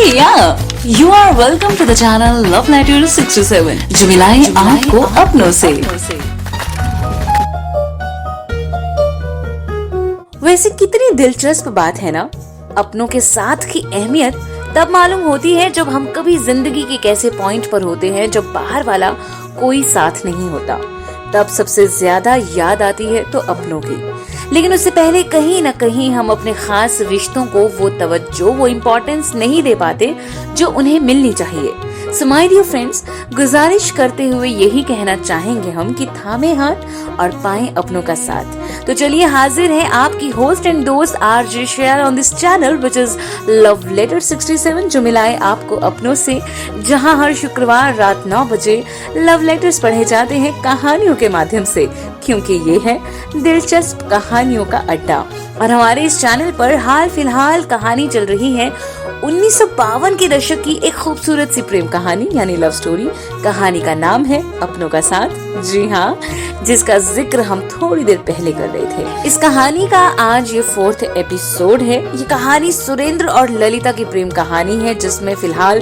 You are welcome to the channel Love Letter 67 जो मिलाए आपको अपनों से। वैसे कितनी दिलचस्प बात है ना, अपनों के साथ की अहमियत तब मालूम होती है जब हम कभी जिंदगी के कैसे पॉइंट पर होते हैं जब बाहर वाला कोई साथ नहीं होता, तब सबसे ज्यादा याद आती है तो अपनों की। लेकिन उससे पहले कहीं ना कहीं हम अपने खास रिश्तों को वो तवज्जो, वो इम्पोर्टेंस नहीं दे पाते जो उन्हें मिलनी चाहिए। सो माय डियर फ्रेंड्स, गुजारिश करते हुए यही कहना चाहेंगे हम कि थामे हाथ और पाएं अपनों का साथ। तो चलिए हाजिर है आपकी होस्ट एंड दोस्त RJ share on this channel which is love letter 67 जो मिलाए आपको अपनों से, जहां हर शुक्रवार रात 9 बजे लव लेटर्स पढ़े जाते हैं कहानियों के माध्यम से, क्योंकि ये है दिलचस्प कहानियों का अड्डा। और हमारे इस चैनल पर हाल फिलहाल कहानी चल रही है 1952 के दशक की एक खूबसूरत सी प्रेम कहानी यानी लव स्टोरी। कहानी का नाम है अपनों का साथ, जी हाँ, जिसका जिक्र हम थोड़ी देर पहले कर रहे थे। इस कहानी का आज ये 4th एपिसोड है। ये कहानी सुरेंद्र और ललिता की प्रेम कहानी है जिसमें फिलहाल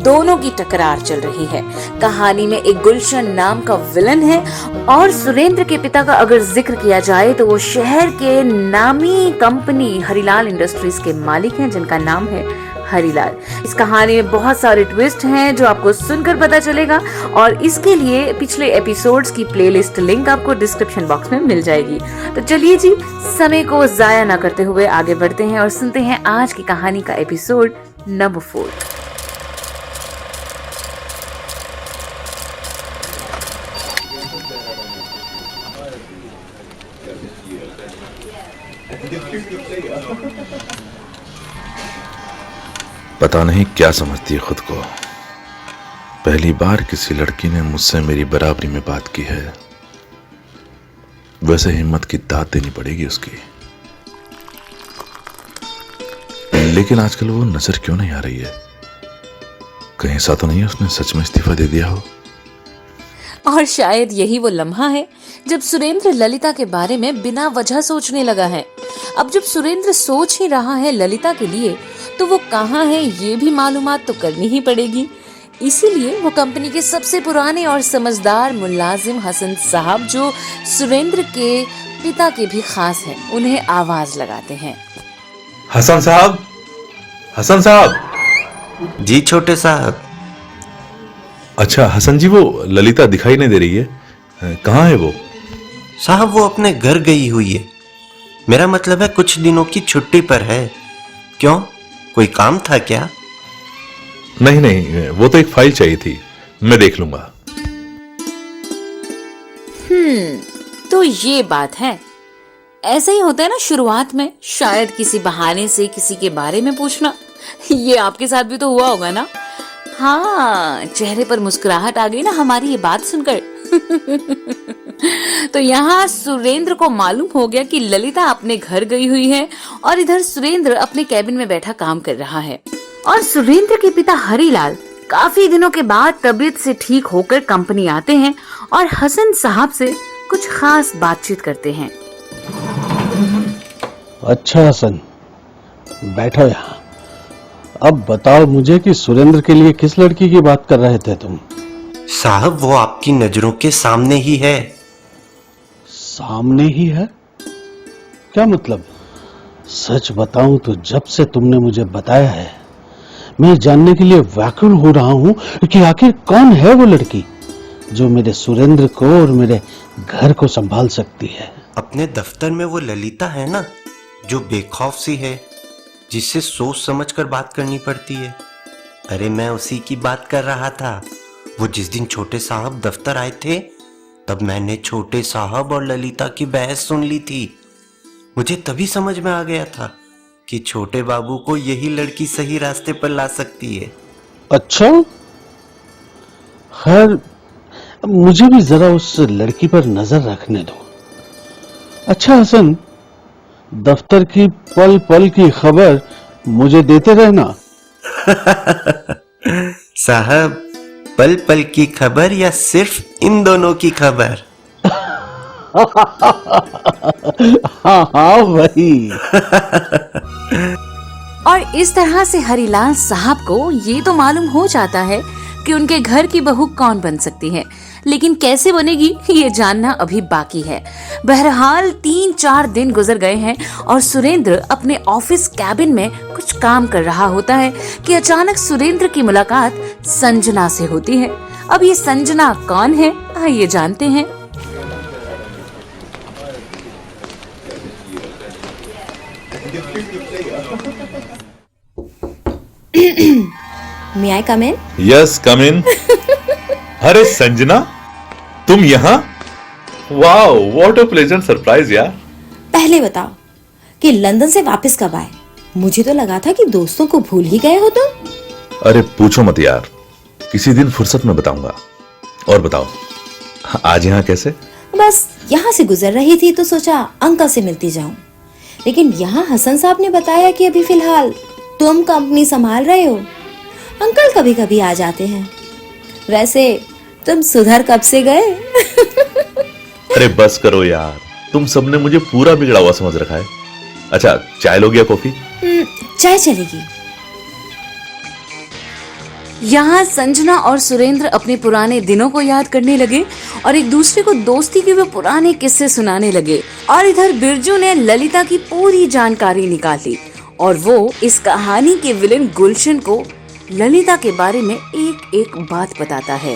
दोनों की टकरार चल रही है। कहानी में एक गुलशन नाम का विलन है और सुरेंद्र के पिता का अगर जिक्र किया जाए तो वो शहर के नामी कंपनी हरिलाल इंडस्ट्रीज के मालिक हैं जिनका नाम है हरिलाल। इस कहानी में बहुत सारे ट्विस्ट हैं जो आपको सुनकर पता चलेगा और इसके लिए पिछले एपिसोड्स की प्लेलिस्ट लिंक आपको डिस्क्रिप्शन बॉक्स में मिल जाएगी। तो चलिए जी, समय को जाया ना करते हुए आगे बढ़ते हैं और सुनते हैं आज की कहानी का एपिसोड नंबर 4। पता नहीं क्या समझती है खुद को। पहली बार किसी लड़की ने मुझसे मेरी बराबरी में बात की है। वैसे हिम्मत की दाद देनी पड़ेगी उसकी। लेकिन आजकल वो नजर क्यों नहीं आ रही है? कहीं ऐसा तो नहीं है उसने सच में इस्तीफा दे दिया हो? और शायद यही वो लम्हा है जब सुरेंद्र ललिता के बारे में बिना वजह सोचने लगा है। अब जब सुरेंद्र सोच ही रहा है ललिता के लिए, तो वो कहाँ है ये भी मालूमात तो करनी ही पड़ेगी। इसीलिए वो कंपनी के सबसे पुराने और समझदार मुलाजिम हसन साहब, जो सुरेंद्र के पिता के भी खास हैं, उन्हें आवाज लगाते हैं। हसन साहब, हसन साहब। जी छोटे साहब। अच्छा हसन जी, वो ललिता दिखाई नहीं दे रही है, कहाँ है वो? साहब वो अपने घर गई हुई है। मेरा मतलब है कुछ दिनों की छुट्टी पर है। क्यों, कोई काम था क्या? नहीं नहीं, वो तो एक फाइल चाहिए थी, मैं देख लूंगा। तो ये बात है। ऐसा ही होता है ना शुरुआत में, शायद किसी बहाने से किसी के बारे में पूछना। ये आपके साथ भी तो हुआ होगा ना? हाँ, चेहरे पर मुस्कुराहट आ गई ना हमारी ये बात सुनकर। तो यहाँ सुरेंद्र को मालूम हो गया कि ललिता अपने घर गई हुई है और इधर सुरेंद्र अपने कैबिन में बैठा काम कर रहा है। और सुरेंद्र के पिता हरिलाल काफी दिनों के बाद तबीयत से ठीक होकर कंपनी आते हैं और हसन साहब से कुछ खास बातचीत करते हैं। अच्छा हसन, बैठो यहाँ। अब बताओ मुझे कि सुरेंद्र के लिए किस लड़की की बात कर रहे थे तुम? साहब वो आपकी नजरों के सामने ही है। सामने ही है? क्या मतलब? सच बताऊं तो जब से तुमने मुझे बताया है, मैं जानने के लिए व्याकुल हो रहा हूं कि आखिर कौन है वो लड़की जो मेरे सुरेंद्र को और मेरे घर को संभाल सकती है। अपने दफ्तर में वो ललिता है ना, जो बेखौफ सी है, जिससे सोच समझकर बात करनी पड़ती है। अरे मैं उसी की बात कर रहा था। वो जिस दिन छोटे साहब दफ्तर आए थे, तब मैंने छोटे साहब और ललिता की बहस सुन ली थी। मुझे तभी समझ में आ गया था कि छोटे बाबू को यही लड़की सही रास्ते पर ला सकती है। अच्छा, खैर मुझे भी जरा उस लड़की पर नजर रखने दो। अच्छा हसन, दफ्तर की पल पल की खबर मुझे देते रहना। साहब, पल पल की खबर या सिर्फ इन दोनों की खबर? हाँ हाँ वही। और इस तरह से हरिलाल साहब को ये तो मालूम हो जाता है कि उनके घर की बहू कौन बन सकती है, लेकिन कैसे बनेगी ये जानना अभी बाकी है। बहरहाल 3-4 दिन गुजर गए हैं और सुरेंद्र अपने ऑफिस कैबिन में कुछ काम कर रहा होता है कि अचानक सुरेंद्र की मुलाकात संजना से होती है। अब ये संजना कौन है, आइए जानते हैं। May I come in? Yes come in. अरे संजना, तुम यहाँ? Wow, what a pleasant surprise यार। पहले बताओ कि लंदन से वापस कब आए? मुझे तो लगा था कि दोस्तों को भूल ही गए हो तुम। अरे पूछो मत यार, किसी दिन फुर्सत में बताऊंगा। और बताओ, आज यहाँ कैसे? बस यहाँ से गुजर रही थी तो सोचा अंकल से मिलती जाऊं, लेकिन यहाँ हसन साहब ने बताया कि अभी फिलहाल तुम कंपनी संभाल रहे हो। अंकल कभी कभी आ जाते हैं। वैसे तुम सुधर कब से गए? अरे बस करो यार, तुम सबने मुझे पूरा बिगड़ा हुआ समझ रखा है। अच्छा, चाय लोगे या कॉफी? चाय चलेगी। यहाँ संजना और सुरेंद्र अपने पुराने दिनों को याद करने लगे और एक दूसरे को दोस्ती के वे पुराने किस्से सुनाने लगे। और इधर बिरजू ने ललिता की पूरी जानकारी निकाली और वो इस कहानी के विलेन गुलशन को ललिता के बारे में एक एक बात बताता है।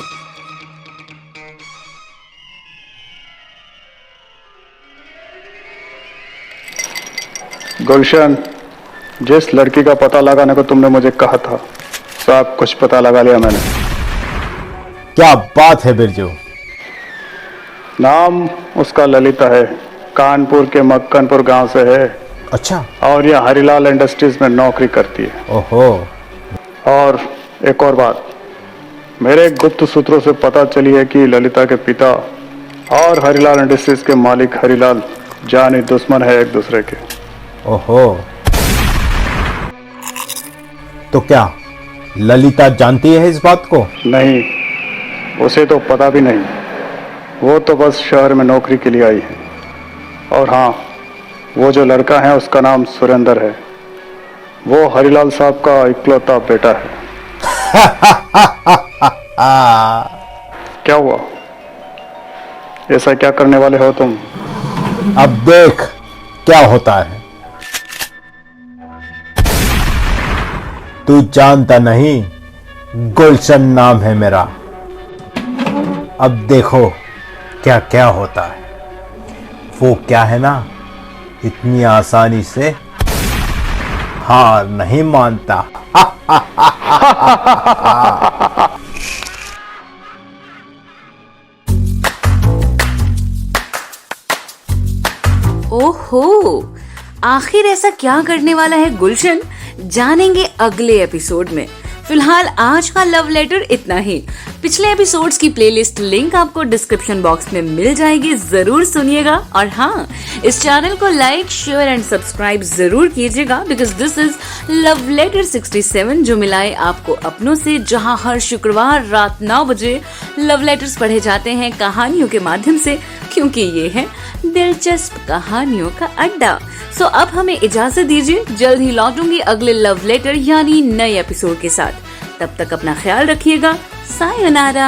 गुलशन, जिस लड़की का पता लगाने को तुमने मुझे कहा था, सब कुछ पता लगा लिया मैंने। क्या बात है बिरजू? नाम उसका ललिता है, कानपुर के मक्कनपुर गांव से है अच्छा। और यह हरिलाल इंडस्ट्रीज में नौकरी करती है। ओहो। और एक और बात, मेरे गुप्त सूत्रों से पता चली है कि ललिता के पिता और हरिलाल इंडस्ट्रीज के मालिक हरिलाल जानी दुश्मन है एक दूसरे के। ओहो, तो क्या ललिता जानती है इस बात को? नहीं, उसे तो पता भी नहीं। वो तो बस शहर में नौकरी के लिए आई है। और हाँ, वो जो लड़का है उसका नाम सुरेंद्र है। वो हरिलाल साहब का इकलौता बेटा है। क्या हुआ? ऐसा क्या करने वाले हो तुम? अब देख क्या होता है। तू जानता नहीं, गुलशन नाम है मेरा। अब देखो क्या क्या होता है। वो क्या है ना, इतनी आसानी से हार नहीं मानता। ओहो, आखिर ऐसा क्या करने वाला है गुलशन, जानेंगे अगले एपिसोड में। फिलहाल आज का लव लेटर इतना ही। पिछले एपिसोड्स की प्लेलिस्ट लिंक आपको डिस्क्रिप्शन बॉक्स में मिल जाएगी, जरूर सुनिएगा। और हाँ, इस चैनल को लाइक, शेयर एंड सब्सक्राइब जरूर कीजिएगा, because this is love letter 67, जो मिलाए आपको अपनों से, जहां हर शुक्रवार रात 9 बजे लव लेटर्स पढ़े जाते हैं कहानियों के माध्यम से, क्योंकि ये है दिलचस्प कहानियों का अड्डा। सो अब हमें इजाजत दीजिए, जल्द ही लौटूंगी अगले लव लेटर यानी नए एपिसोड के साथ। तब तक अपना ख्याल रखिएगा। सायोनारा।